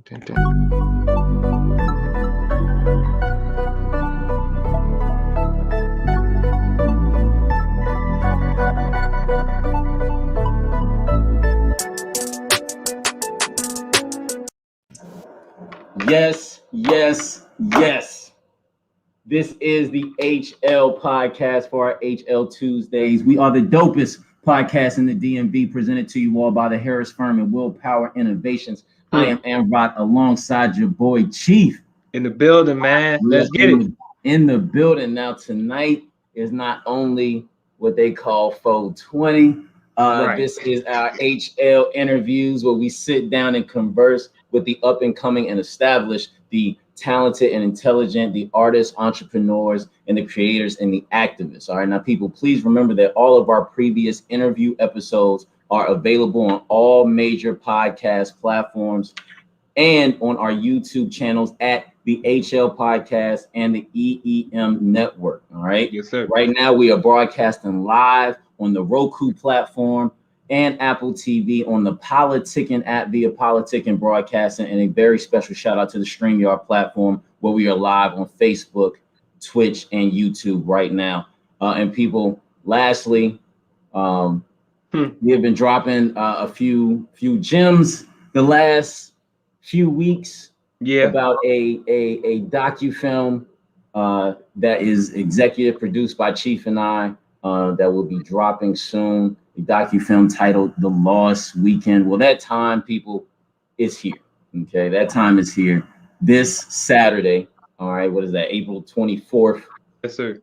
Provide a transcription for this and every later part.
Dun, dun, dun. Yes, yes, yes. This is the HL podcast for our HL Tuesdays. We are the dopest podcast in the DMV, presented to you all by the Harris Firm and Willpower Innovations. I am Amrod alongside your boy Chief. In the building, man. Let's get it. In the building. Now, tonight is not only what they call 420. Right. This is our HL interviews where we sit down and converse with the up and coming and established, the talented and intelligent, the artists, entrepreneurs, and the creators and the activists. All right. Now, people, please remember that all of our previous interview episodes are available on all major podcast platforms and on our YouTube channels at the HL Podcast and the EEM Network. All right. Yes, sir. Right now, we are broadcasting live on the Roku platform and Apple TV on the Politicking app via Politicking Broadcasting, and a very special shout out to the StreamYard platform where we are live on Facebook, Twitch, and YouTube right now. And people, lastly, we have been dropping a few gems the last few weeks. Yeah. About a docu-film that is executive produced by Chief and I that will be dropping soon. A docu-film titled The Lost Weekend. Well, that time, people, is here. Okay, that time is here. This Saturday, all right, what is that, April 24th? Yes, sir.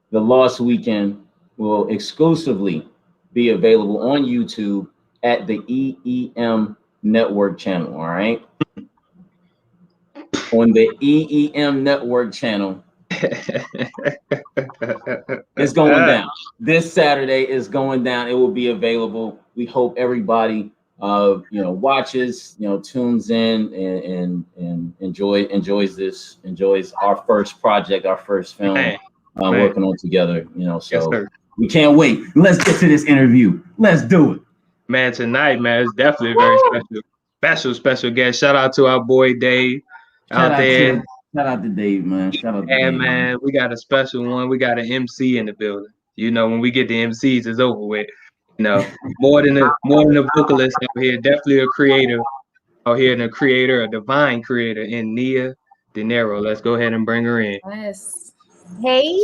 The Lost Weekend will exclusively be available on YouTube at the EEM Network channel, all right? On the EEM Network channel. It's going down. This Saturday is going down. It will be available. We hope everybody watches, tunes in and enjoys our first project, our first film working on together, so yes, we can't wait. Let's get to this interview. Let's do it. Man, tonight, man, it's definitely a very special guest. Shout out to our boy Dave out there. Shout out to Dave, man. Shout out to Dave, man. We got a special one. We got an MC in the building. When we get the MCs, it's over with. More than a vocalist out here, definitely a creator out here, and a divine creator in Nia Dinero. Let's go ahead and bring her in. Yes. Hey.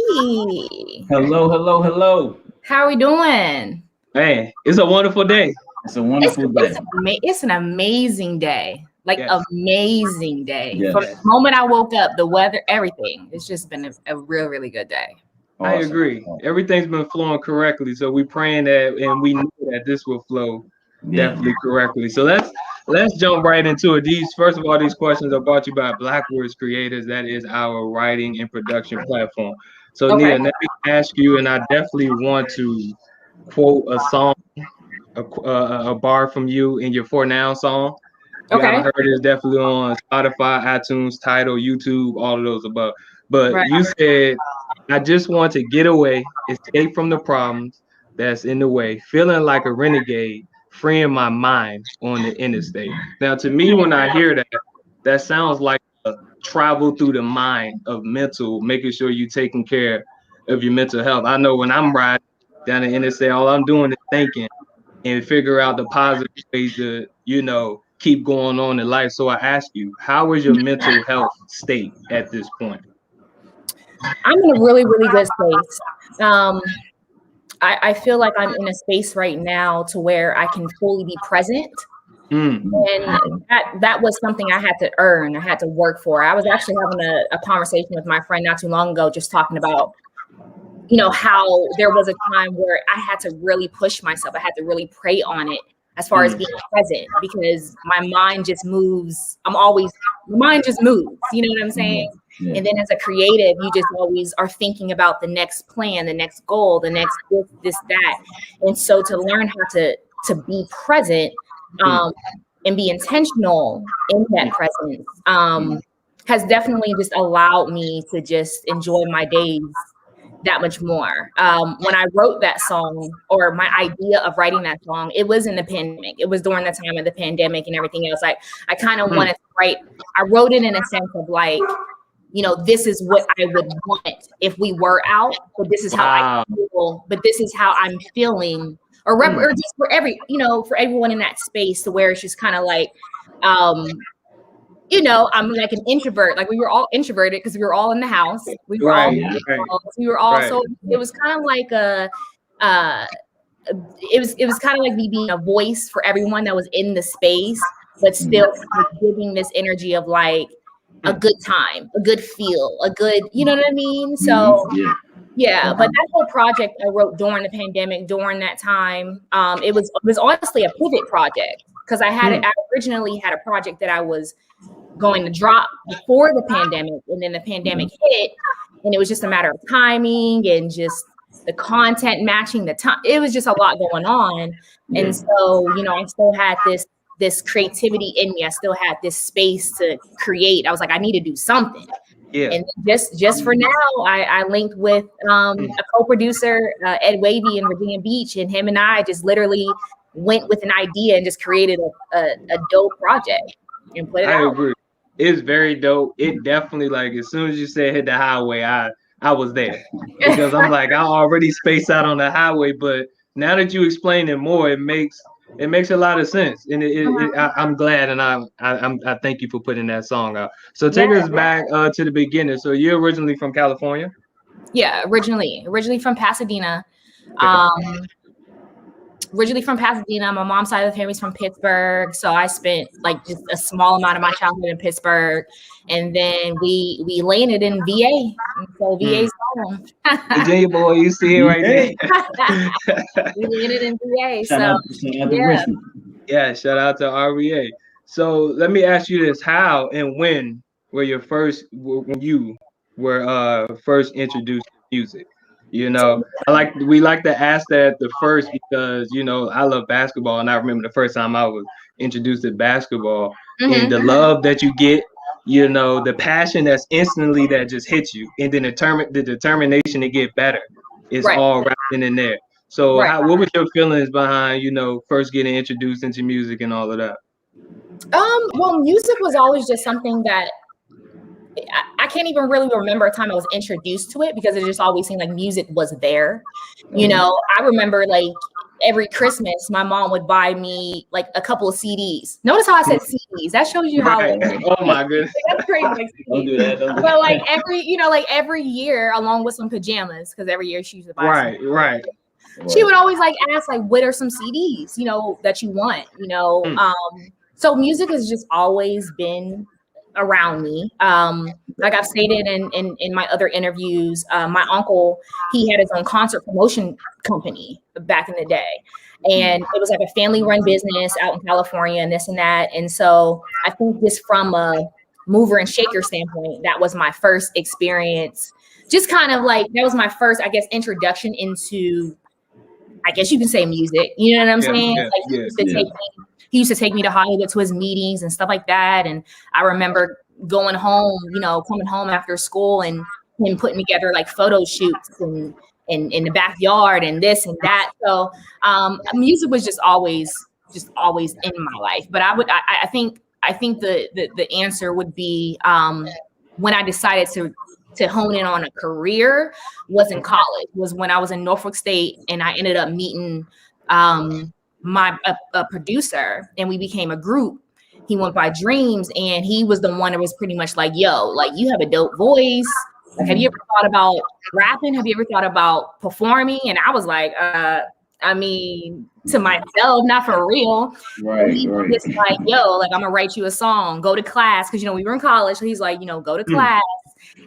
Hello. How are we doing? Man, it's a wonderful day. It's a wonderful day. It's an amazing day. Amazing day. Yes. From the moment I woke up, the weather, everything. It's just been a real, really good day. Awesome. I agree. Everything's been flowing correctly. So we're praying that, and we know that this will flow definitely correctly. So let's jump right into it. First of all, these questions are brought to you by Blackwords Creators. That is our writing and production platform. So Nia, let me ask you, and I definitely want to quote a song, a bar from you in your For Now song. You haven't heard it, definitely on Spotify, iTunes, Tidal, YouTube, all of those above. But you said, I just want to get away, escape from the problems that's in the way, feeling like a renegade, freeing my mind on the interstate. Now, to me, when I hear that, that sounds like a travel through the mind of mental, making sure you're taking care of your mental health. I know when I'm riding down the interstate, all I'm doing is thinking and figure out the positive ways to, keep going on in life. So I ask you, how is your mental health state at this point? I'm in a really, really good space. I feel like I'm in a space right now to where I can fully be present. And that was something I had to earn. I had to work for. I was actually having a conversation with my friend not too long ago, just talking about, how there was a time where I had to really push myself. I had to really pray on it as far as being present, because my mind just moves. My mind just moves. You know what I'm saying? Yeah. And then as a creative, you just always are thinking about the next plan, the next goal, the next this, that. And so to learn how to be present and be intentional in that presence has definitely just allowed me to just enjoy my days that much more. When I wrote that song, or my idea of writing that song, it was in the pandemic. It was during the time of the pandemic and everything else. I kind of wanted to write, I wrote it in a sense of like, you know, this is what I would want if we were out, but this is how I feel, but this is how I'm feeling, or just for for everyone in that space, to where it's just kind of like, you know, I'm like an introvert. Like we were all introverted because we were all in the house. We were all, so it was kind of like it was kind of like me being a voice for everyone that was in the space, but still giving this energy of like a good time, a good feel, a good, you know what I mean? So yeah, but that whole project I wrote during the pandemic, during that time, it was honestly a pivot project, because I originally had a project that I was going to drop before the pandemic, and then the pandemic hit, and it was just a matter of timing and just the content matching the time. It was just a lot going on. And so, you know, I still had this creativity in me. I still had this space to create. I was like, I need to do something. And just for now, I linked with a co-producer, Ed Wavy in Virginia Beach, and him and I just literally went with an idea and just created a dope project and put it out. I agree. It's very dope. It definitely, like, as soon as you said hit the highway, I was there, because I'm like, I already spaced out on the highway, but now that you explain it more, it makes a lot of sense, and I'm glad, and I thank you for putting that song out. So take us back to the beginning. So you're originally from California? Yeah, originally from Pasadena. Originally from Pasadena. My mom's side of the family's from Pittsburgh, so I spent like just a small amount of my childhood in Pittsburgh, and then we landed in VA. And so VA's home. Virginia boy, you see it right there. We landed in VA. Shout out to RVA. So let me ask you this: how and when were you first introduced to music? You know, we like to ask that the first, because, you know, I love basketball, and I remember the first time I was introduced to basketball, and the love that you get, you know, the passion that's instantly that just hits you, and then the determination to get better is all wrapped in there. So what were your feelings behind, you know, first getting introduced into music and all of that? Well, music was always just something that I can't even really remember a time I was introduced to it, because it just always seemed like music was there. You know, I remember like every Christmas, my mom would buy me like a couple of CDs. Notice how I said CDs. That shows you how. Oh my goodness. That's crazy. Like, don't do that. But like every year, along with some pajamas, because every year she used to buy. Right. She would always like ask, like, what are some CDs, you know, that you want, you know? So music has just always been around me. Like I've stated in my other interviews, my uncle, he had his own concert promotion company back in the day, and it was like a family run business out in California and this and that. And so I think just from a mover and shaker standpoint, that was my first experience. Just kind of like, that was my first, I guess, introduction into, I guess you can say, music. You know what I'm saying? He used to take me to Hollywood to his meetings and stuff like that. And I remember going home, you know, coming home after school and him putting together like photo shoots and in the backyard and this and that. So music was just always in my life. But I think the answer would be when I decided to hone in on a career was in college, was when I was in Norfolk State, and I ended up meeting a producer, and we became a group. He went by Dreams, and he was the one that was pretty much like, yo, like, you have a dope voice. Like, have you ever thought about rapping? Have you ever thought about performing? And I was like, I mean, to myself, not for real. Right. Just like, yo, like, I'm gonna write you a song, go to class. Cause, you know, we were in college. So he's like, you know, go to class.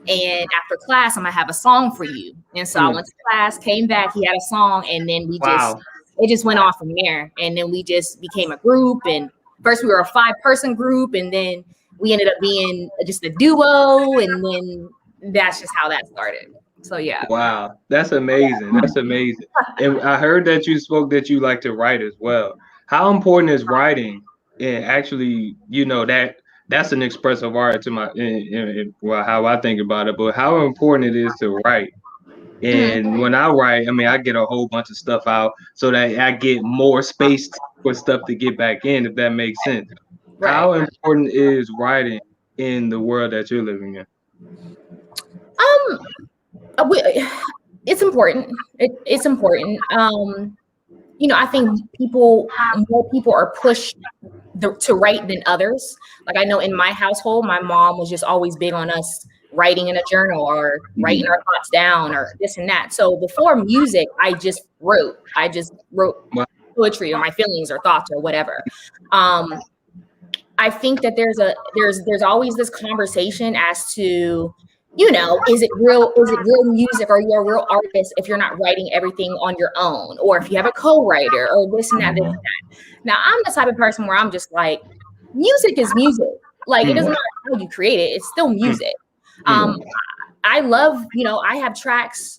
And after class, I'm gonna have a song for you. And so I went to class, came back, he had a song, and then it just went off from there. And then we just became a group. And first we were a 5-person group, and then we ended up being just a duo. And then that's just how that started. So yeah. Wow, that's amazing. That's amazing. And I heard that you spoke that you like to write as well. How important is writing? And actually, you know, that's an expressive art to my, well, how I think about it. But how important it is to write And when I write, I mean, I get a whole bunch of stuff out so that I get more space for stuff to get back in, if that makes sense. Right. How important is writing in the world that you're living in? It's important. It's important. You know, I think more people are pushed to write than others. Like I know in my household, my mom was just always big on us writing in a journal or writing our thoughts down or this and that. So before music, I just wrote poetry or my feelings or thoughts or whatever. I think that there's always this conversation as to, you know, is it real music, or you're a real artist if you're not writing everything on your own, or if you have a co-writer or this and that, this and that. Now I'm the type of person where I'm just like, music is music. Like it doesn't matter how you create it, it's still music. I love, you know, I have tracks.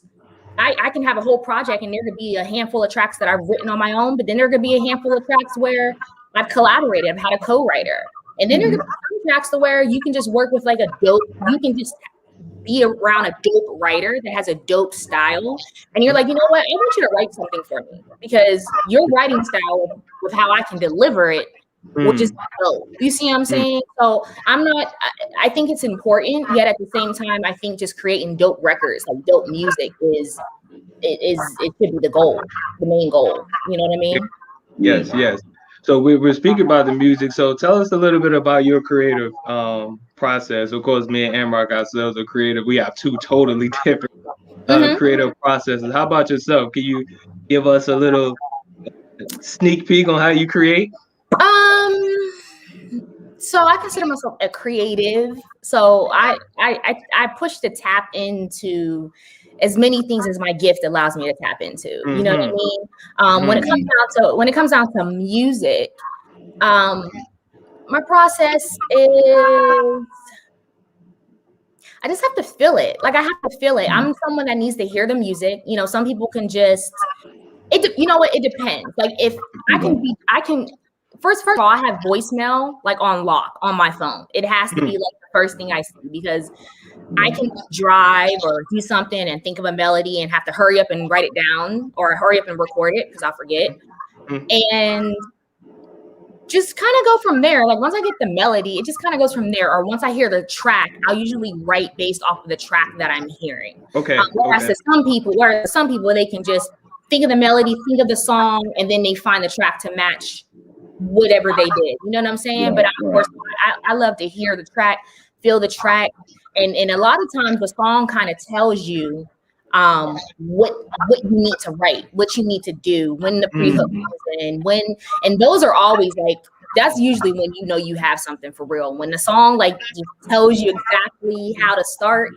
I can have a whole project and there could be a handful of tracks that I've written on my own, but then there could be a handful of tracks where I've collaborated, I've had a co-writer. And then there could be some tracks to where you can just work with like you can just be around a dope writer that has a dope style. And you're like, you know what? I want you to write something for me because your writing style with how I can deliver it, which is dope. You see what I'm saying? So I think it's important, yet at the same time, I think just creating dope records, like dope music it should be the goal, the main goal. You know what I mean? Yes. So we're speaking about the music. So tell us a little bit about your creative process. Of course, me and Amrock ourselves are creative. We have two totally different creative processes. How about yourself? Can you give us a little sneak peek on how you create? So I consider myself a creative. So I push to tap into as many things as my gift allows me to tap into. You know what I mean? When it comes down to music, my process is I just have to feel it. Like I have to feel it. I'm someone that needs to hear the music. You know, some people can just you know what? It depends. Like if I can. First of all, I have voicemail like on lock on my phone. It has to be like the first thing I see because I can drive or do something and think of a melody and have to hurry up and write it down or hurry up and record it because I'll forget. And just kind of go from there. Like once I get the melody, it just kind of goes from there. Or once I hear the track, I'll usually write based off of the track that I'm hearing. Okay. Whereas some people, they can just think of the melody, think of the song, and then they find the track to match whatever they did. You know what I'm saying? But of course, I love to hear the track, feel the track. And a lot of times the song kind of tells you what you need to write, what you need to do, when the pre-hook comes in, and those are always like, that's usually when you know you have something for real. When the song like just tells you exactly how to start,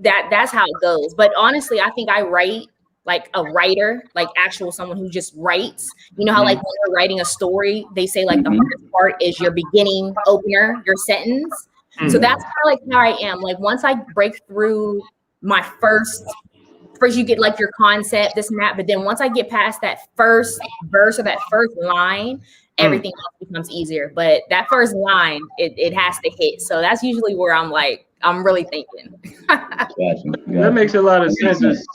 that's how it goes. But honestly, I think I write like a writer, like actual someone who just writes. You know how like when you're writing a story, they say like the hardest part is your beginning opener, your sentence. So that's kind of like how I am. Like once I break through my first you get like your concept, this and that. But then once I get past that first verse or that first line, everything else becomes easier. But that first line, it has to hit. So that's usually where I'm like, I'm really thinking. That makes a lot of sense.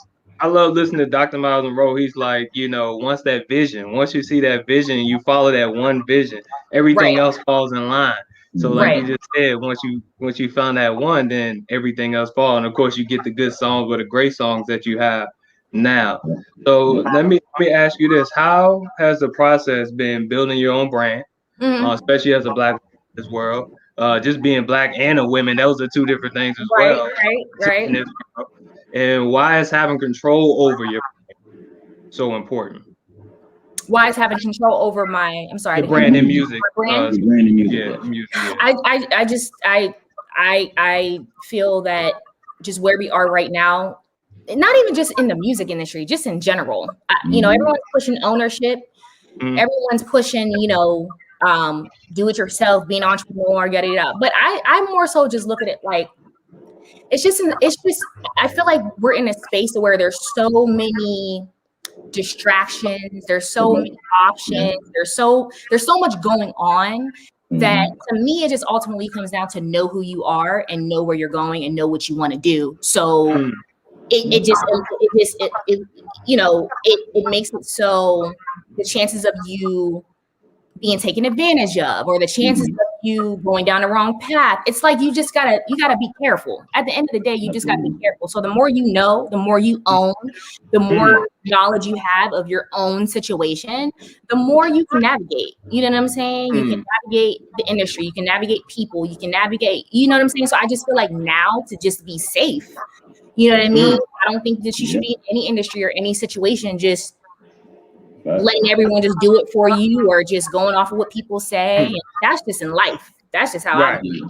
I love listening to Dr. Miles Monroe. He's like, you know, once you see that vision, you follow that one vision, everything else falls in line. So like you just said, once you found that one, then everything else falls. And of course you get the good songs or the great songs that you have now. So let me ask you this. How has the process been building your own brand, especially as a Black woman in this world? Just being Black and a woman, those are two different things as well. Right. And why is having control over your brand so important? Why is having control over the brand and music? Music. I feel that just where we are right now, not even just in the music industry, just in general, you know, everyone's pushing ownership. Everyone's pushing, you know, do it yourself, be an entrepreneur, yada yada. But I more so just look at it like it's just I feel like we're in a space where there's so many distractions, there's so many options, there's so much going on that to me it just ultimately comes down to know who you are and know where you're going and know what you want to do. So it makes it so the chances of you being taken advantage of, or the chances of you going down the wrong path, it's like you gotta be careful. At the end of the day, you just gotta be careful. So the more you know, the more you own, the more knowledge you have of your own situation, the more you can navigate. You know what I'm saying? You can navigate the industry, you can navigate people, you can navigate, you know what I'm saying? So I just feel like now to just be safe. You know what I mean? I don't think that you should be in any industry or any situation just letting everyone just do it for you, or just going off of what people say. And that's just in life. That's just how I do.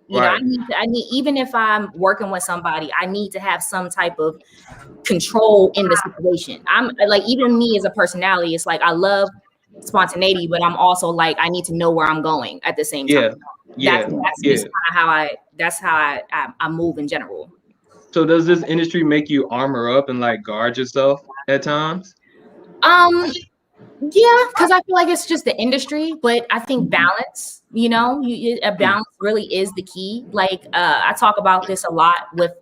You know, I need, even if I'm working with somebody, I need to have some type of control in the situation. I'm like, even me as a personality, it's like I love spontaneity, but I'm also like, I need to know where I'm going at the same time. That's just kind of how I move in general. So does this industry make you armor up and like guard yourself at times? Yeah, because I feel like it's just the industry, but I think balance, you know, a balance really is the key. Like I talk about this a lot with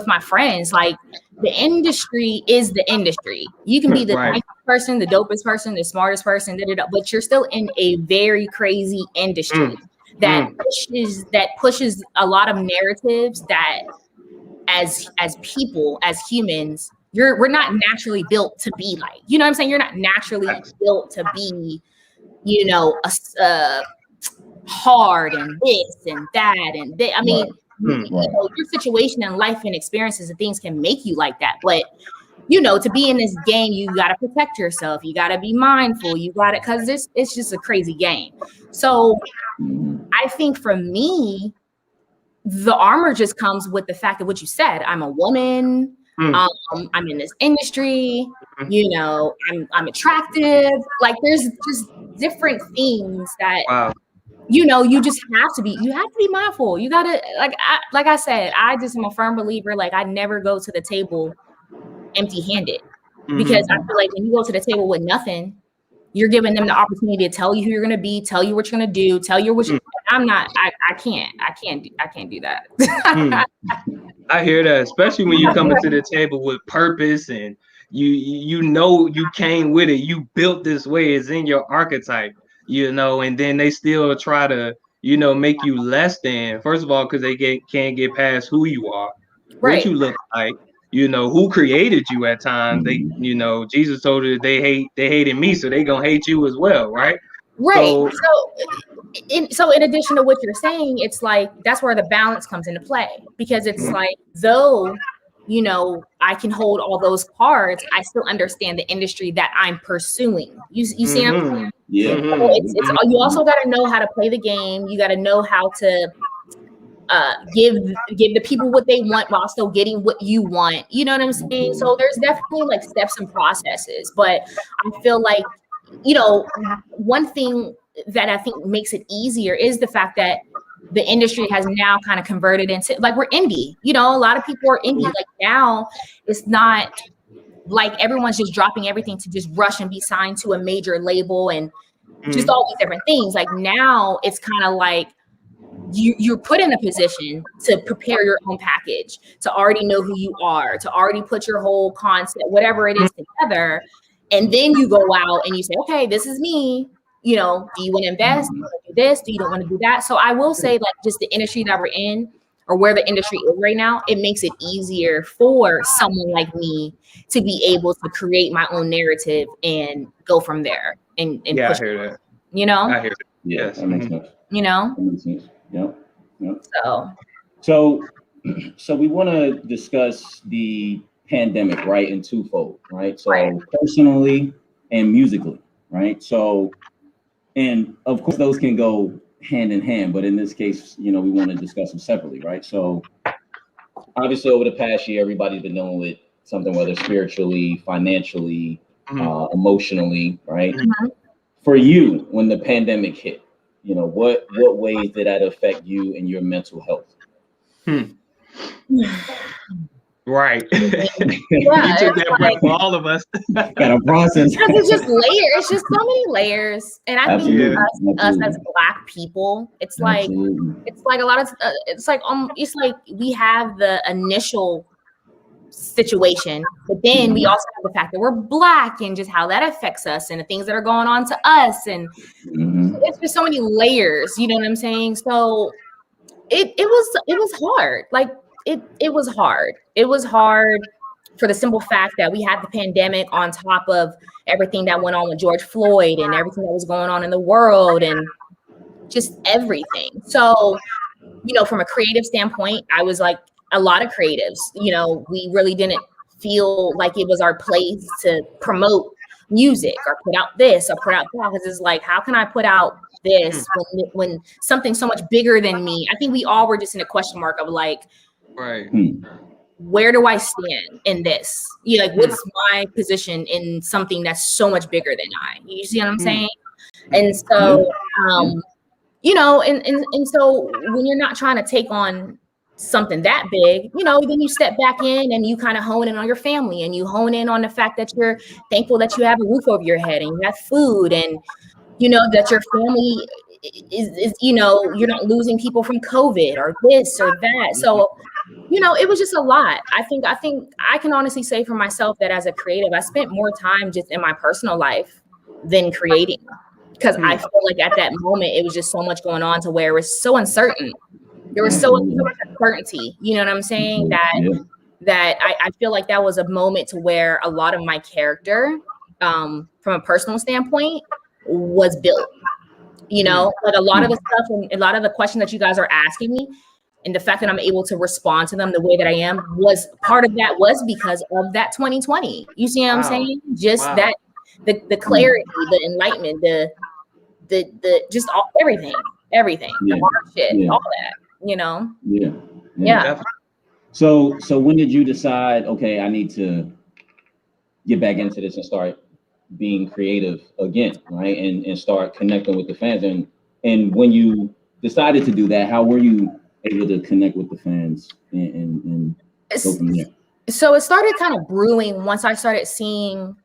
my friends. Like the industry is the industry. You can be the nicest person, the dopest person, the smartest person, but you're still in a very crazy industry that pushes a lot of narratives that as people, as humans, we're not naturally built to be like, you know what I'm saying? You're not naturally built to be, you know, hard and this and that and I mean, you know, your situation in life and experiences and things can make you like that. But you know, to be in this game, you got to protect yourself. You got to be mindful. You got it, because it's just a crazy game. So I think for me, the armor just comes with the fact of what you said. I'm a woman. I'm in this industry. You know, I'm attractive. Like there's just different things that you know, you just have to be mindful. You gotta, like I said, I just am a firm believer. Like I never go to the table empty-handed, because I feel like when you go to the table with nothing, you're giving them the opportunity to tell you who you're gonna be, tell you what you're gonna do, tell you what you. I can't do that. I hear that, especially when you come into the table with purpose and you know you came with it, you built this way, it's in your archetype, you know, and then they still try to, you know, make you less than, first of all, because they can't get past who you are, what you look like, you know, who created you at times. They, you know, Jesus told you they hated me, so they gonna hate you as well, right? Right. So in addition to what you're saying, it's like that's where the balance comes into play, because it's like, though, you know, I can hold all those cards, I still understand the industry that I'm pursuing. You see what I'm saying? Yeah. So it's you also got to know how to play the game. You got to know how to give the people what they want while still getting what you want. You know what I'm saying? So there's definitely like steps and processes, but I feel like, you know, one thing that I think makes it easier is the fact that the industry has now kind of converted into, like, we're indie. You know, a lot of people are indie. Like now it's not like everyone's just dropping everything to just rush and be signed to a major label and just all these different things. Like now it's kind of like you're put in a position to prepare your own package, to already know who you are, to already put your whole concept, whatever it is, together. And then you go out and you say, okay, this is me. You know, do you want to invest? Do you want to do this? Do you don't want to do that? So I will say, like, just the industry that we're in, or where the industry is right now, it makes it easier for someone like me to be able to create my own narrative and go from there. And yeah, push I hear that. You know? I hear it. Yes. That makes sense. You know? That makes sense. Yep. So we want to discuss the pandemic, right, in twofold, right? So personally and musically, right? So, and of course those can go hand in hand, but in this case, you know, we want to discuss them separately, right? So obviously over the past year, everybody's been dealing with something, whether spiritually, financially, emotionally, right? For you, when the pandemic hit, you know, what ways did that affect you and your mental health? Right. Yeah, you took that break for all of us. Got a process. Because it's just layers. It's just so many layers. And I think us as Black people, it's like a lot of it's like we have the initial situation, but then we also have the fact that we're Black and just how that affects us and the things that are going on to us, and it's just so many layers, you know what I'm saying? So it was hard. Like it was hard. It was hard for the simple fact that we had the pandemic on top of everything that went on with George Floyd and everything that was going on in the world and just everything. So, you know, from a creative standpoint, I was like a lot of creatives, you know, we really didn't feel like it was our place to promote music or put out this or put out that, because it's like, how can I put out this when something so much bigger than me? I think we all were just in a question mark of like, right, where do I stand in this? You know, like, what's my position in something that's so much bigger than I? You see what I'm saying? And so, you know, and so when you're not trying to take on something that big, you know, then you step back in and you kind of hone in on your family and you hone in on the fact that you're thankful that you have a roof over your head and you have food, and you know that your family is you know, you're not losing people from COVID or this or that. So, you know, it was just a lot. I think I can honestly say for myself that as a creative, I spent more time just in my personal life than creating, because I feel like at that moment it was just so much going on to where it was so uncertain. There was so much uncertainty, you know what I'm saying? That I feel like that was a moment to where a lot of my character, from a personal standpoint, was built. You know, like a lot of the stuff and a lot of the questions that you guys are asking me, and the fact that I'm able to respond to them the way that I am, was part of that was because of that 2020. You see what I'm saying? Just that the clarity, the enlightenment, the just all everything, the hard shit, all that, you know? Yeah. So when did you decide, okay, I need to get back into this and start being creative again, right? And start connecting with the fans. And when you decided to do that, how were you able to connect with the fans and go from there? So it started kind of brewing once I started seeing,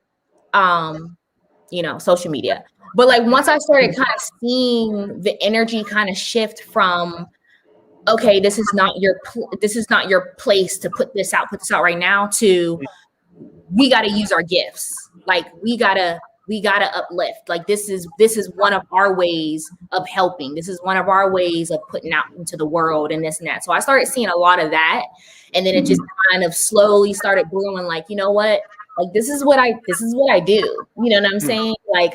you know, social media. But like once I started kind of seeing the energy kind of shift from, okay, this is not your place to put this out right now, to we got to use our gifts. Like we gotta uplift. Like this is one of our ways of helping. This is one of our ways of putting out into the world and this and that. So I started seeing a lot of that, and then it just kind of slowly started brewing. Like, you know what? Like this is what I do. You know what I'm saying? Like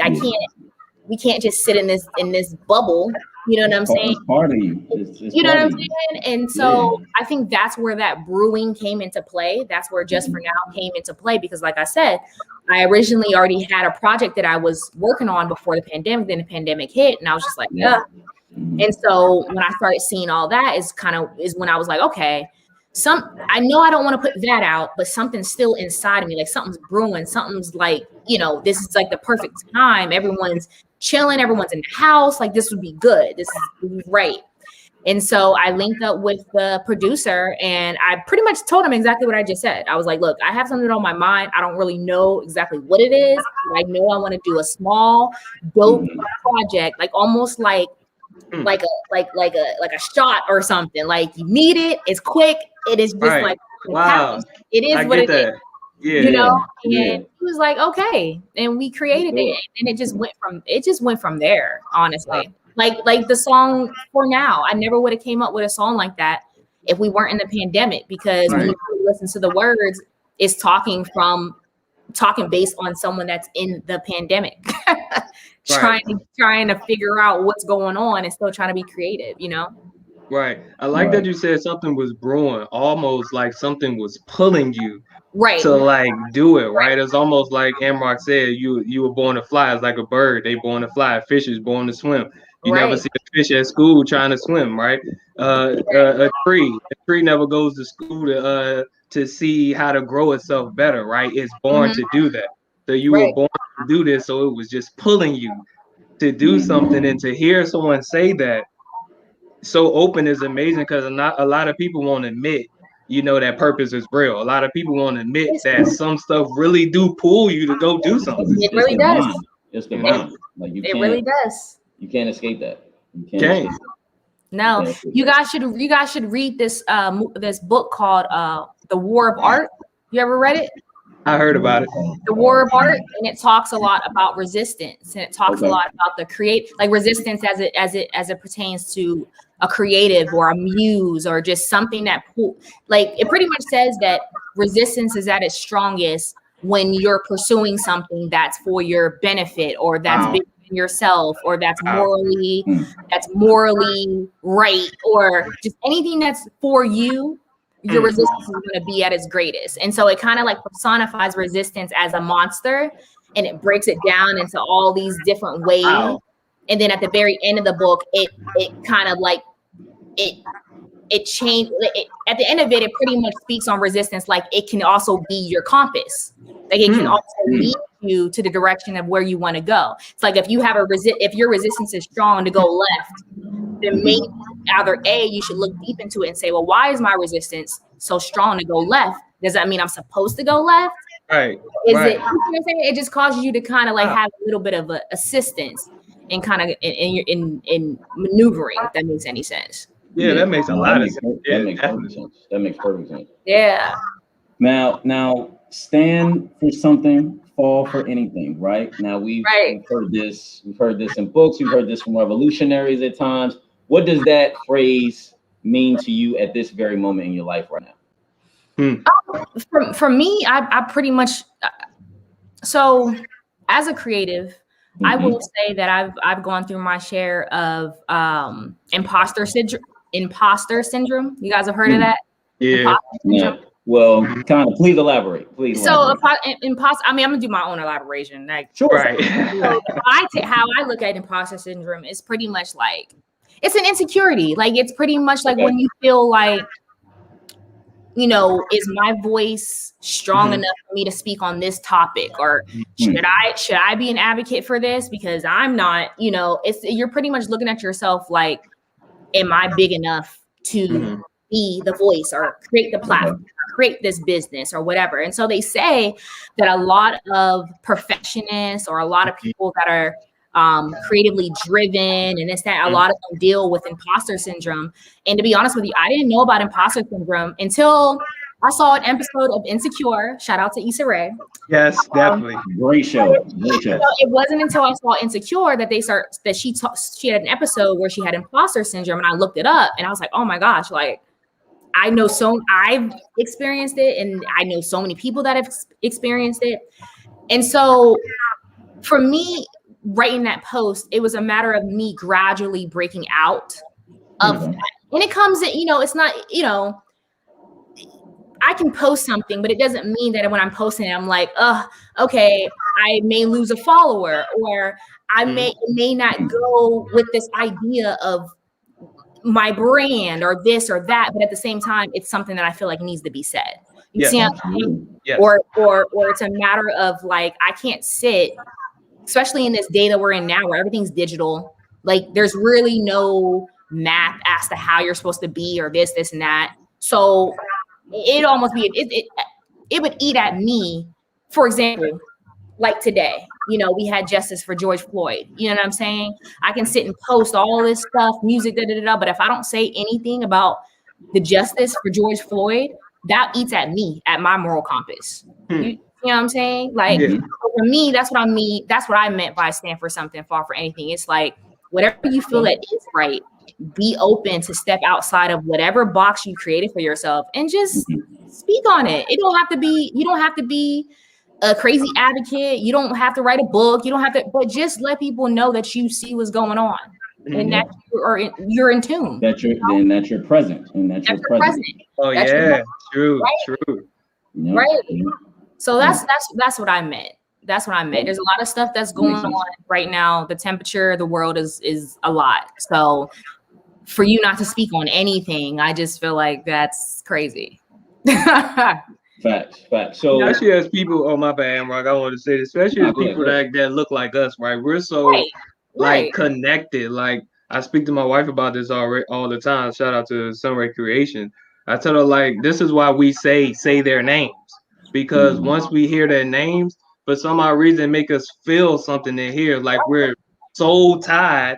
we can't just sit in this bubble. You know what I'm saying? It's part of you. You know what I'm saying? And so I think that's where that brewing came into play. That's where Just For Now came into play, because like I said, I originally already had a project that I was working on before the pandemic. Then the pandemic hit, and I was just like, yeah. And so when I started seeing all that is when I was like, okay, I know I don't want to put that out, but something's still inside of me. Like something's brewing. Something's like, you know, this is like the perfect time. Everyone's chilling. Everyone's in the house. Like this would be good. This is great. And so I linked up with the producer, and I pretty much told him exactly what I just said. I was like, look, I have something on my mind. I don't really know exactly what it is, but I know I want to do a small, dope project, like almost like a shot or something. Like you need it. It's quick. It is just like, wow. It is what it is. Yeah, you know, and he was like, okay, and we created it, and it just went from there, honestly. Like the song For Now, I never would have came up with a song like that if we weren't in the pandemic, because when you listen to the words, it's talking based on someone that's in the pandemic, trying to figure out what's going on and still trying to be creative, you know? Right. I like that you said something was brewing, almost like something was pulling you to like do it, right? It's almost like Amrock said, you were born to fly. It's like a bird, they born to fly. A fish is born to swim. You never see a fish at school trying to swim, right? A tree never goes to school to see how to grow itself better, right? It's born to do that. So you were born to do this, so it was just pulling you to do something. And to hear someone say that so open is amazing, because not a lot of people won't admit, you know, that purpose is real. A lot of people won't admit that some stuff really do pull you to go do something. It really does. It's the mind. Like it really does. You can't escape that. You can't. No, you guys should read this this book called The War of Art. You ever read it? I heard about it. The War of Art, and it talks a lot about resistance, and it talks a lot about the resistance as it pertains to a creative or a muse or just something that it pretty much says that resistance is at its strongest when you're pursuing something that's for your benefit or that's bigger than yourself or that's morally right or just anything that's for you. Your resistance is going to be at its greatest. And so it kind of like personifies resistance as a monster, and it breaks it down into all these different ways. Wow. And then at the very end of the book, it kind of like it changed. At the end of it, it pretty much speaks on resistance. Like it can also be your compass. Like it can also lead you to the direction of where you want to go. It's like if you have if your resistance is strong to go left, then maybe either A, you should look deep into it and say, well, why is my resistance so strong to go left? Does that mean I'm supposed to go left? Right. Is it? You know what I'm saying? It just causes you to kind of like have a little bit of assistance in kind of in maneuvering. If that makes any sense. Yeah, that makes a lot of sense. That makes perfect sense. That makes perfect sense. Yeah. Now, stand for something, fall for anything. Right now, we've heard this. We've heard this in books. We've heard this from revolutionaries at times. What does that phrase mean to you at this very moment in your life right now? For me, I pretty much. So, as a creative, I will say that I've gone through my share of imposter syndrome. You guys have heard of that? Yeah. Well, kind of. Please elaborate. Please. So, imposter. I mean, I'm gonna do my own elaboration. Like, sure. Right. So how I look at imposter syndrome is pretty much like it's an insecurity. Like, it's pretty much like when you feel like, you know, is my voice strong enough for me to speak on this topic, or should I be an advocate for this because I'm not? You know, you're pretty much looking at yourself like, am I big enough to be the voice or create the platform, or create this business or whatever? And so they say that a lot of perfectionists or a lot of people that are creatively driven and it's that a lot of them deal with imposter syndrome. And to be honest with you, I didn't know about imposter syndrome until I saw an episode of Insecure. Shout out to Issa Rae. Yes, definitely. Great show. Great show. So it wasn't until I saw Insecure that she had an episode where she had imposter syndrome, and I looked it up and I was like, oh my gosh, like I've experienced it, and I know so many people that have experienced it. And so for me, writing that post, it was a matter of me gradually breaking out of that. And it comes in, you know, it's not, you know, I can post something, but it doesn't mean that when I'm posting it, I'm like, okay, I may lose a follower, or I may not go with this idea of my brand or this or that. But at the same time, it's something that I feel like needs to be said. You see what I'm saying? Yes. Or it's a matter of like, I can't sit, especially in this day that we're in now where everything's digital. Like there's really no math as to how you're supposed to be or this and that. So it almost be, it would eat at me. For example, like today, you know, we had justice for George Floyd. You know what I'm saying? I can sit and post all this stuff, music, but if I don't say anything about the justice for George Floyd, that eats at me, at my moral compass. You know what I'm saying? Like for me, that's what I mean. That's what I meant by stand for something, fall for anything. It's like whatever you feel that is right, be open to step outside of whatever box you created for yourself and just speak on it. You don't have to be a crazy advocate. You don't have to write a book. You don't have to, but just let people know that you see what's going on and that you're in tune. That you're present and that you're present. Oh yeah, true. Right. So that's what I meant. That's what I meant. There's a lot of stuff that's going on right now. The temperature of the world is a lot. So for you not to speak on anything, I just feel like that's crazy. Facts. So especially as people, oh my bad, Rock, I want to say this, especially as people that look like us, right? We're so connected. Like I speak to my wife about this all the time. Shout out to Sunray Creation. I tell her like this is why we say their names. Because once we hear their names, for some odd reason, make us feel something in here, like we're so tied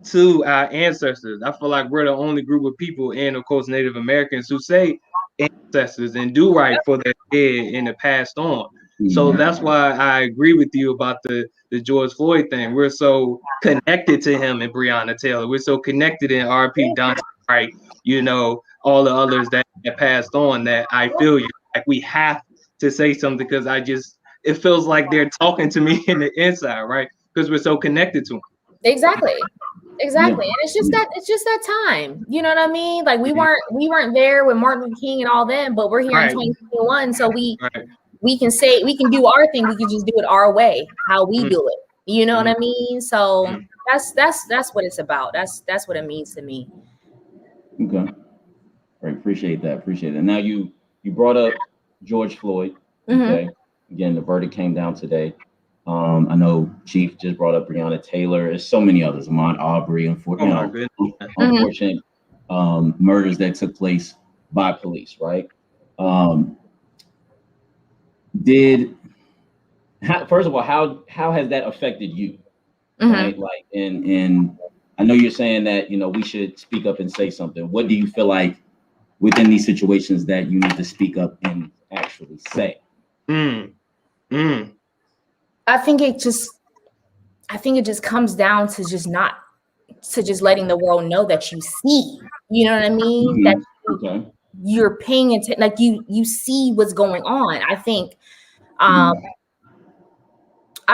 to our ancestors. I feel like we're the only group of people, and of course, Native Americans, who say ancestors and do right for their dead and it passed on. So that's why I agree with you about the George Floyd thing. We're so connected to him and Breonna Taylor. We're so connected in RP Dante Wright, you know, all the others that passed on, that I feel you. Like we have to say something, because it feels like they're talking to me in the inside, right? Because we're so connected to them. Exactly. And it's just that time. You know what I mean? Like we weren't there with Martin Luther King and all that, but we're here in 2021, so we can do our thing. We can just do it our way, how we do it. You know what I mean? So that's what it's about. That's what it means to me. Okay. Right. Appreciate that. Now you brought up George Floyd. Okay. Again, the verdict came down today. I know Chief just brought up Breonna Taylor. There's so many others. Ahmaud Arbery, unfortunate murders that took place by police, right? First of all, how has that affected you? Right? Like, and I know you're saying that, you know, we should speak up and say something. What do you feel like within these situations that you need to speak up and actually say? I think it just comes down to just letting the world know that you see, you know what I mean? That you're paying attention, like you see what's going on. I think, I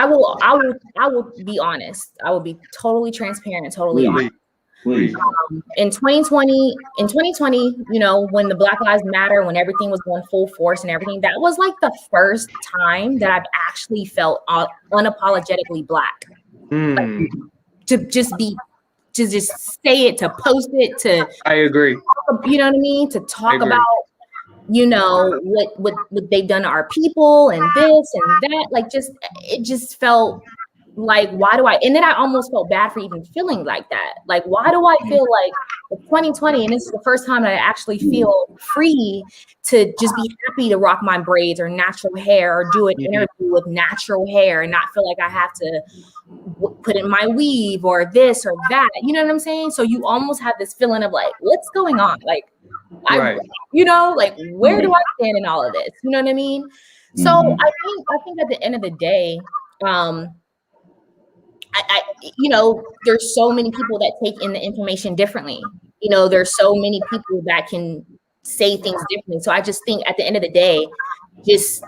will be honest. I will be totally transparent, totally honest. Please. In 2020, you know, when the Black Lives Matter, when everything was going full force and everything, that was like the first time that I've actually felt unapologetically Black. Like, to just say it, to post it, to I agree. You know what I mean? To talk about, you know, what they've done to our people and this and that. Like, it just felt like, why do I? And then I almost felt bad for even feeling like that. Like, why do I feel like it's 2020 and this is the first time that I actually feel free to just be happy to rock my braids or natural hair or do an interview with natural hair and not feel like I have to put in my weave or this or that. You know what I'm saying? So you almost have this feeling of like, what's going on? Like, you know, like, where do I stand in all of this? You know what I mean? So I think at the end of the day, you know, there's so many people that take in the information differently. You know, there's so many people that can say things differently. So I just think at the end of the day, just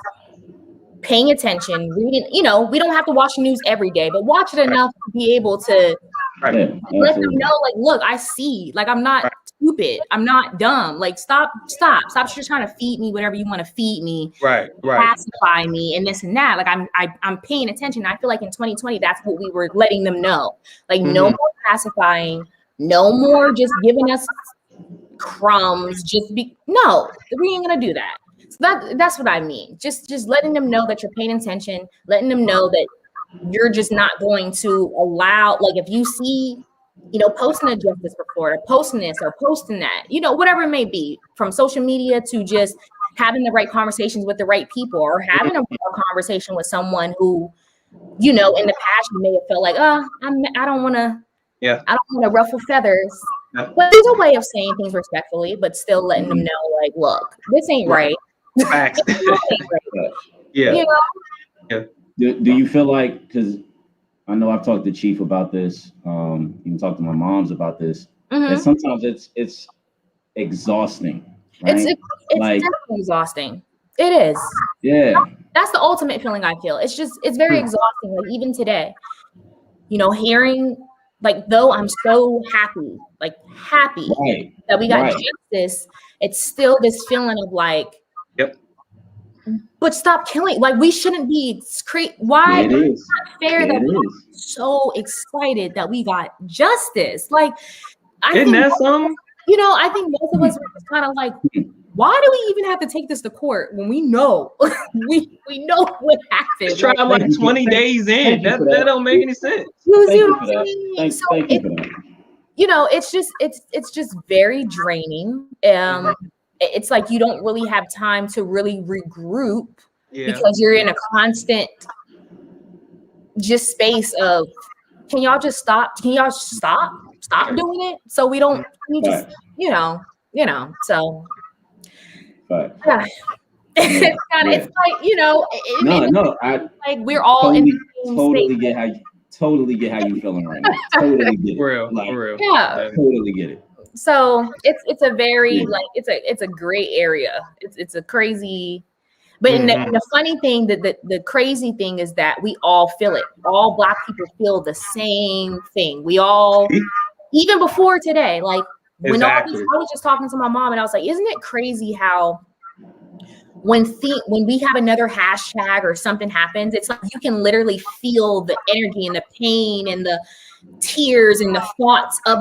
paying attention, reading, you know, we don't have to watch the news every day, but watch it enough to be able to let them know, like, look, I see, like, I'm not stupid. I'm not dumb. Like, stop just trying to feed me whatever you want to feed me. Pacify me and this and that. Like, I'm paying attention. I feel like in 2020, that's what we were letting them know. Like, no more pacifying, no more just giving us crumbs. No, we ain't gonna do that. So that's what I mean. Just letting them know that you're paying attention, letting them know that you're just not going to allow, like, if you see, you know, posting a justice report or posting this or posting that, you know, whatever it may be, from social media to just having the right conversations with the right people or having a real conversation with someone who, you know, in the past you may have felt like, I don't want to ruffle feathers. But there's a way of saying things respectfully, but still letting them know, like, look, this ain't right. Facts. You know? Do you feel like, because I know I've talked to Chief about this, even talked to my moms about this, that sometimes it's exhausting. Right? It's like, definitely exhausting. It is. Yeah. That's the ultimate feeling I feel. It's very exhausting. Like, even today, you know, hearing, like, though I'm so happy that we got justice, it's still this feeling of like, but stop killing. Like, we shouldn't be why it is not fair that we're so excited that we got justice. Like, I think most of us were just kind of like, why do we even have to take this to court when we know we know what happened? It's trying like 20 days in. That don't make any sense. Thank you for that. You know, it's just very draining. It's like you don't really have time to really regroup because you're in a constant just space of, can y'all just stop? Can y'all stop doing it? So we don't, you know, so yeah. It's like, you know, like we're all totally, in the same totally state. get how you feeling right now. Totally get it. For real. Yeah. Totally get it. So it's a very like it's a gray area. It's a crazy. But and the funny thing, that the crazy thing is that we all feel it. All Black people feel the same thing. We all, even before today, like when I was just talking to my mom, and I was like, "Isn't it crazy how when we have another hashtag or something happens, it's like you can literally feel the energy and the pain and the tears and the thoughts of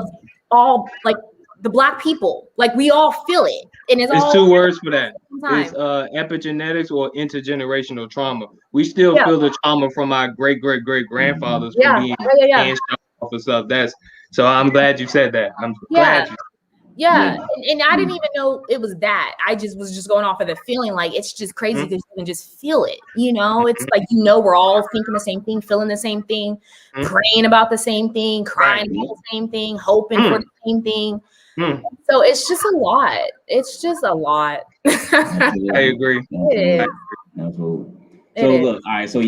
all like the Black people. Like we all feel it." And it's all 2 words for that. It's epigenetics or intergenerational trauma. We still feel the trauma from our great grandfathers from being hands off of stuff. So I'm glad you said that. I'm glad. And I didn't even know it was that. I was just going off of the feeling. Like it's just crazy because you can just feel it. You know, it's like, you know, we're all thinking the same thing, feeling the same thing, praying about the same thing, crying about the same thing, hoping for the same thing. So it's just a lot. It's just a lot. I agree. It is. Absolutely. So look, all right. So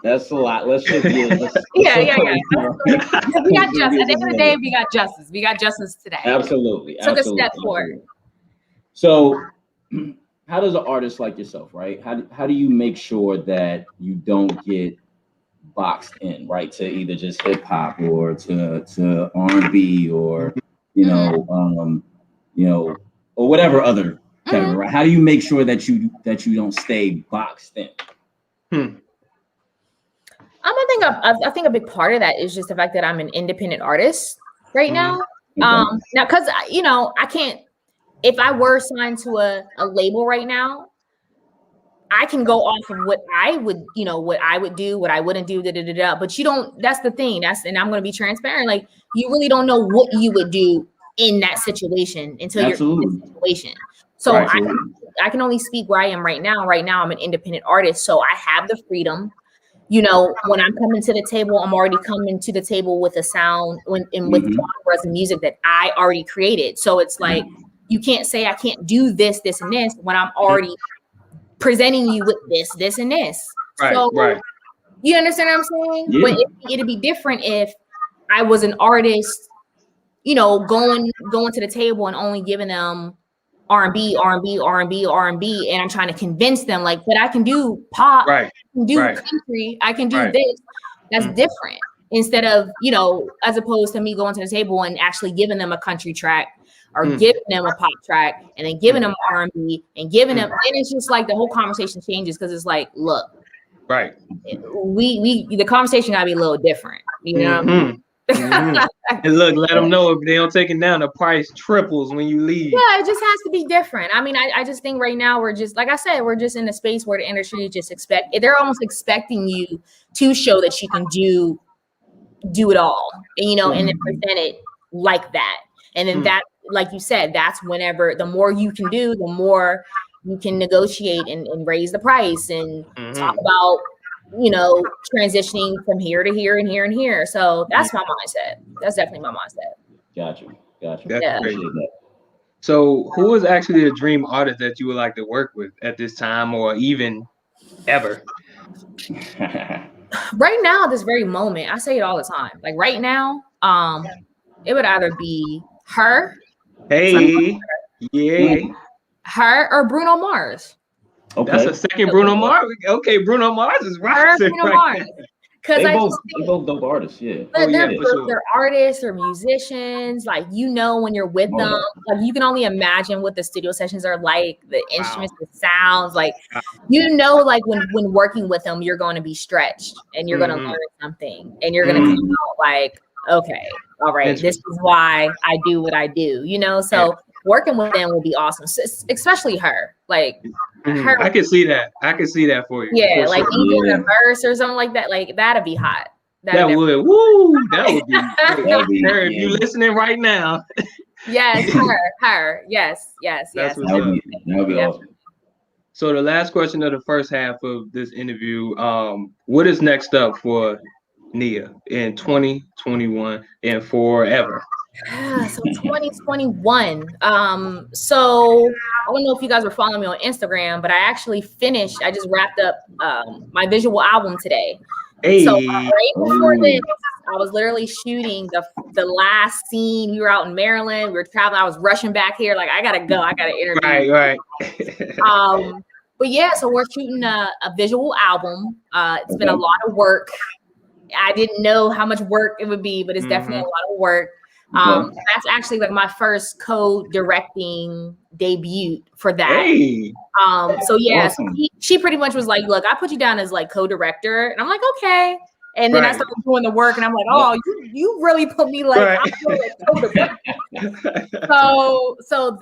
that's a lot. Let's shift gears. We got justice. At the end of the day, we got justice. We got justice today. Absolutely. Took a step forward. So, how does an artist like yourself, right? How do you make sure that you don't get boxed in, right, to either just hip hop or to R&B or you know, or whatever other category, right? How do you make sure that you don't stay boxed in? I think a big part of that is just the fact that I'm an independent artist right now. Now, because you know, I can't. If I were signed to a label right now, I can go off of what I would, you know, what I would do, what I wouldn't do, But you don't. That's the thing. And I'm going to be transparent. Like, you really don't know what you would do in that situation until you're in the situation. So I can only speak where I am right now. Right now, I'm an independent artist, so I have the freedom. You know, when I'm coming to the table, I'm already coming to the table with a sound with genres and music that I already created. So it's like, you can't say I can't do this, and this when I'm already presenting you with this, and this. You understand what I'm saying? Yeah. But it'd be different if I was an artist, you know, going to the table and only giving them R&B, and I'm trying to convince them, like, but I can do pop, I can do country, I can do this. That's different. Instead of, you know, as opposed to me going to the table and actually giving them a country track or giving them a pop track and then giving them R&B and giving them, and it's just like the whole conversation changes because it's like, look, the conversation gotta be a little different, you know. And look, let them know if they don't take it down, the price triples when you leave. Yeah, it just has to be different. I mean, I just think right now we're just, like I said, we're just in a space where the industry just they're almost expecting you to show that you can do it all, and, you know, and then present it like that. And then that, like you said, that's whenever the more you can do, the more you can negotiate and raise the price and talk about, you know, transitioning from here to here and here and here. So that's my mindset. That's definitely my mindset. Gotcha. That's great. So who is actually a dream artist that you would like to work with at this time or even ever? Right now, this very moment, I say it all the time. Like right now, it would either be her. Her or Bruno Mars. Okay. That's a second Bruno Mars. Okay, Bruno Mars is right. Bruno Mars. Because they both dope artists, they're artists or musicians. Like, you know, when you're with them, like, you can only imagine what the studio sessions are like, the instruments, the sounds. Like, you know, like when working with them, you're going to be stretched and you're going to learn something, and you're going to come out like, okay, all right, this is why I do what I do. You know, so working with them will be awesome, especially her. Like. I can see that. I can see that for you. Yeah, like even a verse or something like that. Like, that'd be hot. That would. Woo! That would be. Her, if you're listening right now. Yes, her. Yes. That would be awesome. So the last question of the first half of this interview, what is next up for Nia in 2021 and forever? So 2021. So I don't know if you guys were following me on Instagram, but I just wrapped up my visual album today. Hey. So right before this, I was literally shooting the last scene. We were out in Maryland. We were traveling. I was rushing back here. Like, I gotta go. I gotta interview. Right. But yeah, so we're shooting a visual album. It's been a lot of work. I didn't know how much work it would be, but it's definitely a lot of work. That's actually like my first co-directing debut for that. Hey. So yeah, so she pretty much was like, look, I put you down as like co-director, and I'm like, okay. And then I started doing the work, and I'm like, oh, you really put me like I'm doing co-director. So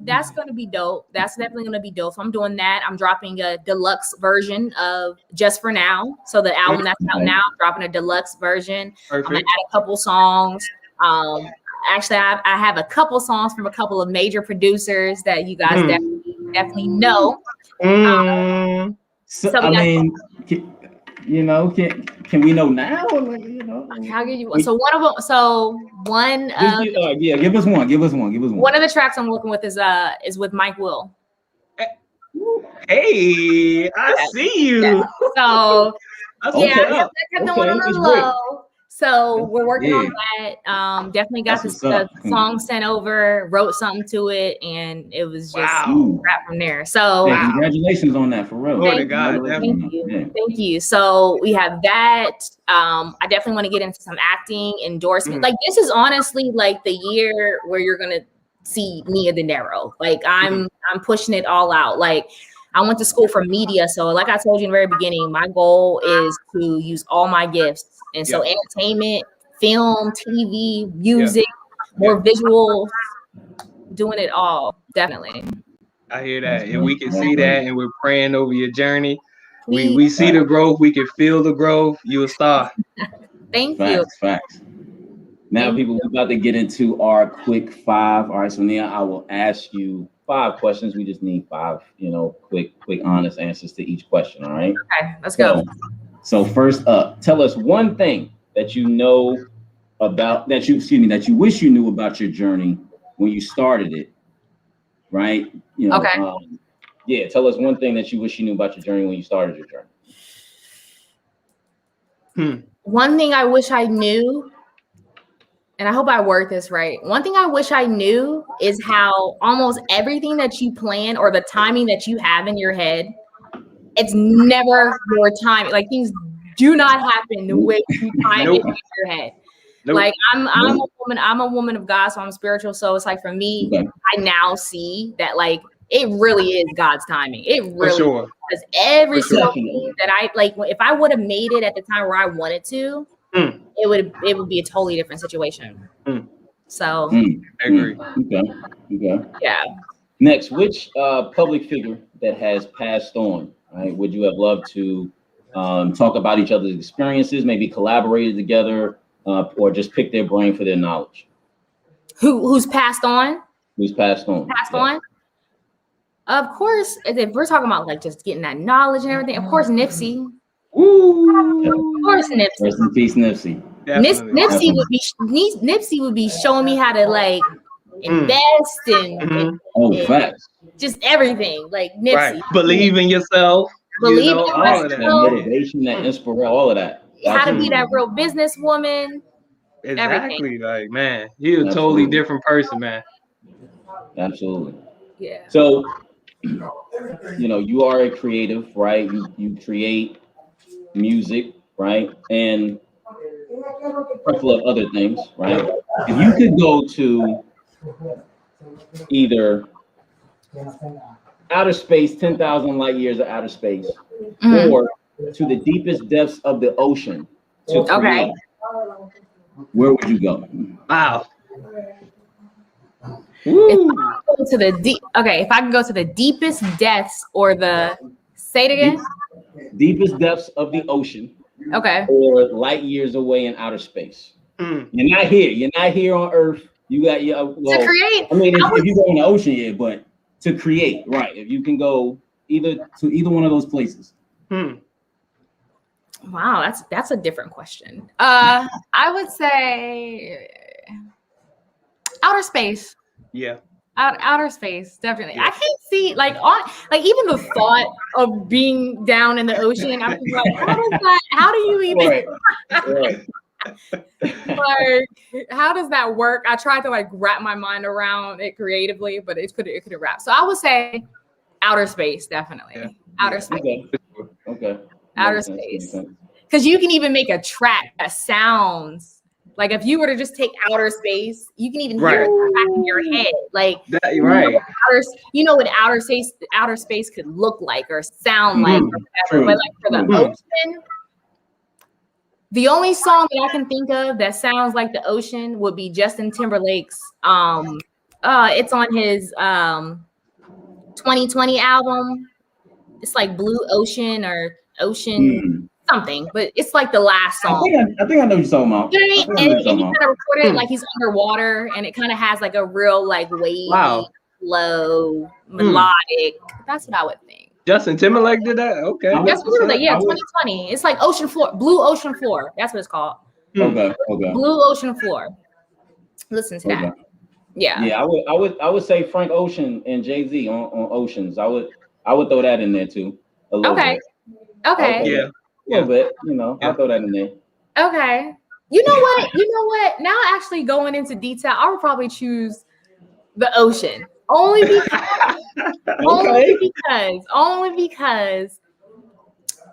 that's gonna be dope. That's definitely gonna be dope. So I'm doing that. I'm dropping a deluxe version of Just For Now. So the album that's out now, I'm dropping a deluxe version. I'm gonna add a couple songs. Actually, I have a couple songs from a couple of major producers that you guys definitely know. So I mean, can we know now? Like, I'll give you one. So one of them. So one. Give us one. Give us one. One of the tracks I'm working with is with Mike Will. Hey, I see you. Yeah. So I kept the one on the low. So we're working on that. Definitely got the song sent over, wrote something to it, and it was just wrap from there. So congratulations on that, for real. Thank you. So we have that. I definitely want to get into some acting, endorsement. Like, this is honestly like the year where you're gonna see Nia Dinero. Like, I'm pushing it all out. Like, I went to school for media. So like I told you in the very beginning, my goal is to use all my gifts. And so entertainment, film, TV, music, more visual, doing it all. Definitely. I hear that. And we can see that, and we're praying over your journey. We see the growth. We can feel the growth. You're a star. Thank you. Facts. Now, people, we're about to get into our quick five. All right, so Nia, I will ask you 5 questions. We just need 5, quick, honest answers to each question. All right. Okay, let's go. So first up, tell us one thing that you know about that you wish you knew about your journey when you started it. Right. Tell us one thing that you wish you knew about your journey when you started your journey. One thing I wish I knew, and I hope I word this right. One thing I wish I knew is how almost everything that you plan or the timing that you have in your head, it's never your time. Like, things do not happen the way you time it in your head. Like, I'm a woman of God, so I'm spiritual. So it's like, for me, I now see that, like, it really is God's timing. It really is. Because every single thing that I like, if I would have made it at the time where I wanted to, it would be a totally different situation. So I agree. Okay. Yeah. Next, which public figure that has passed on, right, would you have loved to talk about each other's experiences, maybe collaborated together, or just pick their brain for their knowledge? Who's passed on? Who's passed on? Passed on? Of course, if we're talking about like just getting that knowledge and everything, of course, Nipsey. Ooh. Of course, Nipsey. Rest in peace, Nipsey. Nipsey would be showing me how to like invest and facts. Just everything. Like, Nipsey. Right. Believe in yourself. Believe in all of that. Motivation, that inspiration, all of that. How to be that real businesswoman. Exactly. Everything. Like, man, you're a totally different person, man. Absolutely. Yeah. So, you are a creative, right? You create music, right? And a couple of other things, right? If you could go to either outer space, 10,000 light years of outer space, or to the deepest depths of the ocean to create, where would you go? Wow. If I go to the if I can go to the deepest depths or say it again. Deepest depths of the ocean. Okay. Or light years away in outer space. You're not here. You're not here on Earth. You got to create. I mean, if you go in the ocean, but to create, right? If you can go either one of those places. Wow, that's a different question. I would say outer space. Yeah. Outer space, definitely. Yeah. I can't see like even the thought of being down in the ocean. I'm just like, how do you even Right. like how does that work? I tried to like wrap my mind around it creatively, but it couldn't wrap. So I would say outer space, definitely. Yeah. Outer space. Okay. Outer space. Because you can even make a track that sounds like if you were to just take outer space, you can even hear it back in your head. Like you know what outer space could look like or sound like or whatever. But like for the ocean, the only song that I can think of that sounds like the ocean would be Justin Timberlake's it's on his 2020 album. It's like Blue Ocean or Ocean something, but it's like the last song. I think I know what you're talking about. And he kind of recorded it like he's underwater, and it kind of has like a real like wavy, low, melodic. That's what I would think. Justin Timberlake did that? Okay. That's what it was like. Yeah, 2020. It's like ocean floor, blue ocean floor. That's what it's called. Okay. Blue ocean floor. Listen to that. Yeah. Yeah, I would say Frank Ocean and Jay-Z on Oceans. I would throw that in there too. A little bit. Okay. Yeah. A little bit, I'll throw that in there. Okay. You know what? Now actually going into detail, I would probably choose the ocean. Only because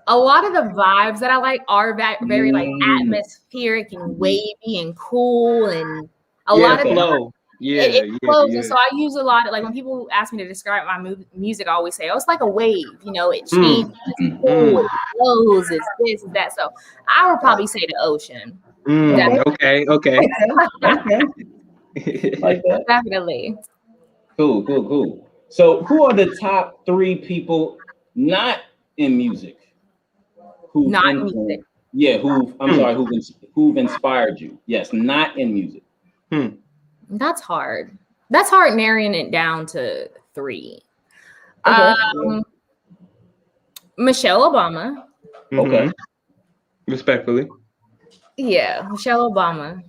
a lot of the vibes that I like are very like atmospheric and wavy and cool and a lot of flow. It flows. And so I use a lot of like when people ask me to describe my music, I always say, it's like a wave, it changes, it's cool, it flows, it's this, it's that. So I would probably say the ocean. Okay. Like that. Definitely. Cool. So who are the top 3 people not in music? Yeah, who've inspired you? Yes, not in music. That's hard. That's hard narrowing it down to 3. Michelle Obama. Okay. Respectfully. Yeah, Michelle Obama.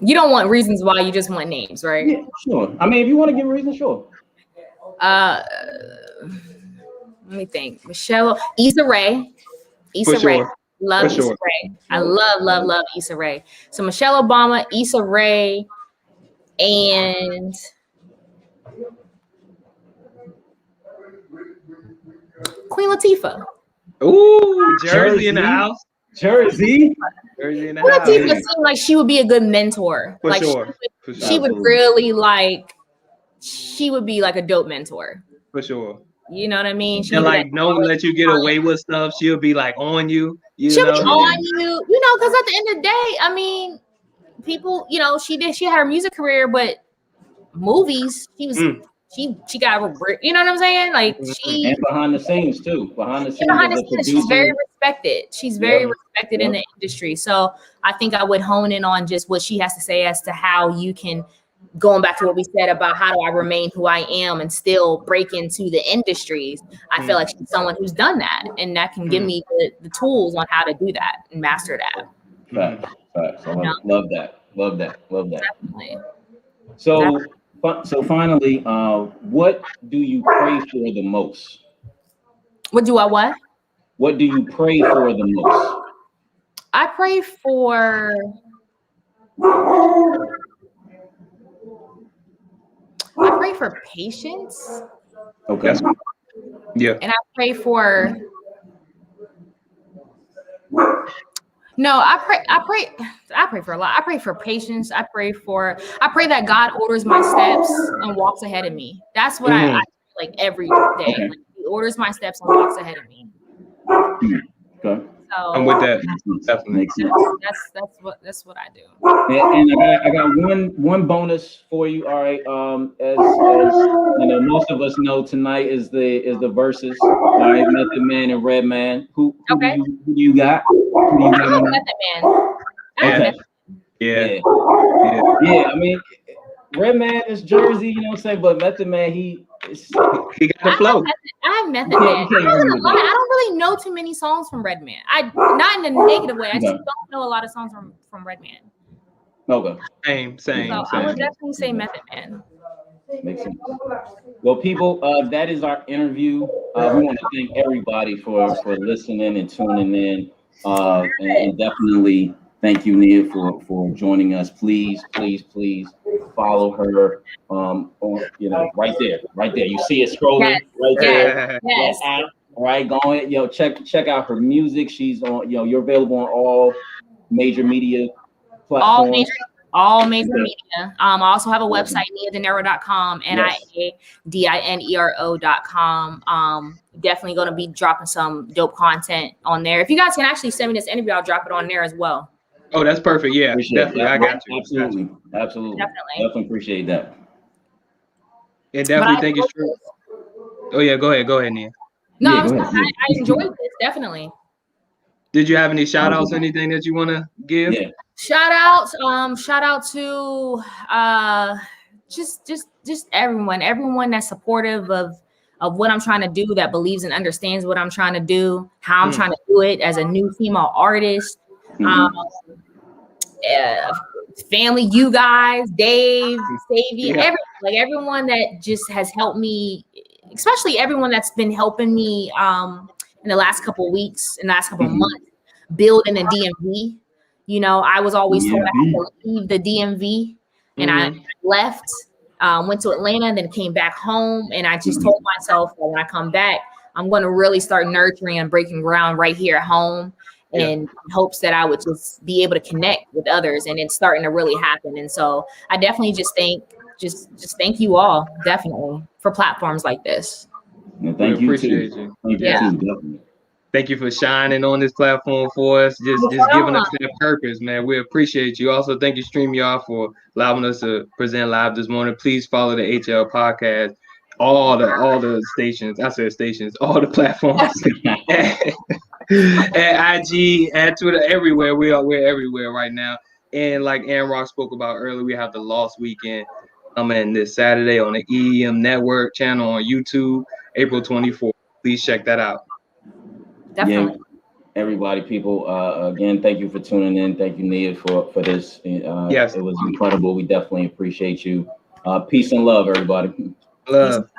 You don't want reasons why, you just want names, right? Yeah, sure. I mean, if you want to give a reason, sure. Let me think. Issa Rae. Love Issa Rae. I love Issa Rae. So Michelle Obama, Issa Rae, and Queen Latifah. Ooh, Jersey in the house. Jersey in the Queen house. Latifah seemed like she would be a good mentor. For like sure. She would really she would be like a dope mentor. For sure. You know what I mean? She'll don't let you get away with stuff. She'll be like on you. She'll be on you, because at the end of the day, I mean, people, she had her music career, but movies, she was she got, you know what I'm saying? Like and behind the scenes too. Behind the scenes, she's very respected. She's very respected in the industry. So I think I would hone in on just what she has to say as to how you can, going back to what we said about how do I remain who I am and still break into the industries. I feel like she's someone who's done that, and that can give me the tools on how to do that and master that. Facts. Love that. Definitely. So finally, what do you pray for the most? What do I what? What do you pray for the most? I pray for patience. Okay. Yeah. And I pray for I pray for a lot. I pray for patience. I pray that God orders my steps and walks ahead of me. That's what I like every day. Okay. Like, he orders my steps and walks ahead of me. Okay. So I'm with that. Definitely. That's what I do. And I got one bonus for you. All right. As most of us know, tonight is the verses. All right, Method Man and Redman. Who do you got? I have Method Man. Okay. Yeah. I mean, Redman is Jersey, you know what I'm saying? But Method Man, he got the flow. I have Method Man. I don't really know too many songs from Redman. Not in a negative way. I just don't know a lot of songs from Redman. Okay. Same. So I would definitely say Method Man. Makes sense. Well, people, that is our interview. We want to thank everybody for listening and tuning in, and definitely thank you, Nia, for joining us. Please follow her. On, right there. You see it scrolling right there. Yes. App, right, going. Check out her music. She's on. You're available on all major media platforms. All major media. I also have a website, niadinero.com, niadinero.com. Definitely going to be dropping some dope content on there. If you guys can actually send me this interview, I'll drop it on there as well. Oh, that's perfect. Yeah, definitely. I got you. Absolutely. Definitely appreciate that. Yeah, definitely. Thank you. Oh yeah, go ahead, Nia. No, I enjoyed this, definitely. Did you have any shout outs or anything that you want to give? Yeah. Shout out to just everyone that's supportive of what I'm trying to do, that believes and understands what I'm trying to do, how I'm trying to do it as a new female artist. Family, you guys, Dave, Savy, everyone that just has helped me, especially everyone that's been helping me in the last couple of weeks, in the last couple of months, building a DMV. I was always told I had to leave the DMV, and I left, went to Atlanta, and then came back home. And I just told myself that when I come back, I'm going to really start nurturing and breaking ground right here at home, in hopes that I would just be able to connect with others. And it's starting to really happen. And so I definitely just thank you all, definitely, for platforms like this. And thank you too. Thank you for shining on this platform for us, just giving us that purpose, man. We appreciate you. Also, thank you, StreamYard, for allowing us to present live this morning. Please follow the HL podcast, all the stations. I said stations, all the platforms, at IG, at Twitter, everywhere. We're everywhere right now. And like Aaron Rock spoke about earlier, we have the Lost Weekend coming this Saturday on the EEM Network channel on YouTube, April 24th. Please check that out. Definitely. Yeah, everybody, people, again, thank you for tuning in. Thank you, Nia, for this. Yes, it was incredible. We definitely appreciate you. Peace and love, everybody. Love.